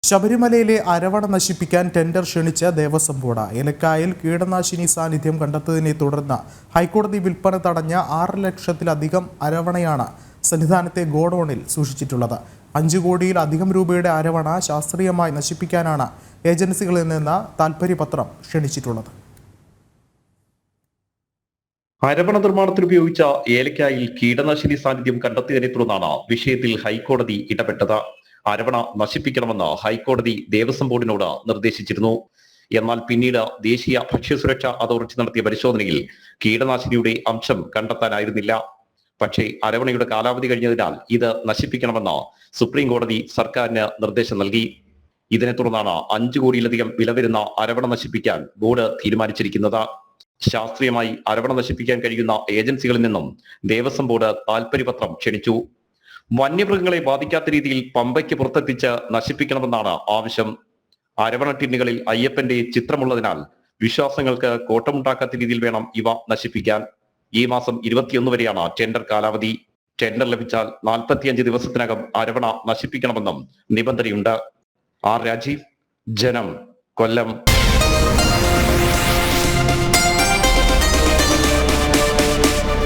ശബരിമലയിലെ അരവണ നശിപ്പിക്കാൻ tender ക്ഷണിച്ച Devaswom board. ഏലക്കായിൽ കീടനാശിനി സാന്നിധ്യം കണ്ടെത്തതിനെ തുടർന്ന് ഹൈക്കോടതി വിൽപ്പന തടഞ്ഞ 6 ലക്ഷത്തിലധികം അരവണയാണ് സന്നിധാനത്തെ ഗോഡൌണിൽ സൂക്ഷിച്ചിട്ടുള്ളത്. 5 കോടിയിലധികം രൂപയുടെ അരവണ ശാസ്ത്രീയമായി നശിപ്പിക്കാനാണ് ഏജൻസികളിൽ നിന്ന് താൽപര്യപത്രം ക്ഷണിച്ചിട്ടുള്ളത്. അരവണ നിർമ്മാണത്തിന് ഉപയോഗിച്ച ഏലക്കായിൽ കീടനാശിനി സാന്നിധ്യം കണ്ടെത്തിയതിനെ തുടർന്നാണ് വിഷയത്തിൽ ഹൈക്കോടതി ഇടപെട്ടത്. അരവണ നശിപ്പിക്കണമെന്ന് ഹൈക്കോടതി ദേവസ്വം ബോർഡിനോട് നിർദ്ദേശിച്ചിരുന്നു. എന്നാൽ പിന്നീട് ദേശീയ ഭക്ഷ്യസുരക്ഷാ അതോറിറ്റി നടത്തിയ പരിശോധനയിൽ കീടനാശിനിയുടെ അംശം കണ്ടെത്താനായിരുന്നില്ല. പക്ഷേ അരവണയുടെ കാലാവധി കഴിഞ്ഞതിനാൽ ഇത് നശിപ്പിക്കണമെന്ന് സുപ്രീം കോടതി സർക്കാരിന് നിർദ്ദേശം നൽകി. ഇതിനെ തുടർന്നാണ് 5 കോടിയിലധികം വില വരുന്ന അരവണ നശിപ്പിക്കാൻ ബോർഡ് തീരുമാനിച്ചിരിക്കുന്നത്. ശാസ്ത്രീയമായി അരവണ നശിപ്പിക്കാൻ കഴിയുന്ന ഏജൻസികളിൽ നിന്നും ദേവസ്വം ബോർഡ് താൽപര്യപത്രം ക്ഷണിച്ചു. വന്യമൃഗങ്ങളെ ബാധിക്കാത്ത രീതിയിൽ പമ്പയ്ക്ക് പുറത്തെത്തിച്ച് നശിപ്പിക്കണമെന്നാണ് ആവശ്യം. അരവണ ടിന്നുകളിൽ അയ്യപ്പന്റെ ചിത്രമുള്ളതിനാൽ വിശ്വാസങ്ങൾക്ക് കോട്ടമുണ്ടാക്കാത്ത രീതിയിൽ വേണം ഇവ നശിപ്പിക്കാൻ. ഈ മാസം 21 വരെയാണ് ടെൻഡർ കാലാവധി. ടെൻഡർ ലഭിച്ചാൽ 45 ദിവസത്തിനകം അരവണ നശിപ്പിക്കണമെന്നും നിബന്ധനയുണ്ട്. ആർ രാജീവ്, ജനം, കൊല്ലം.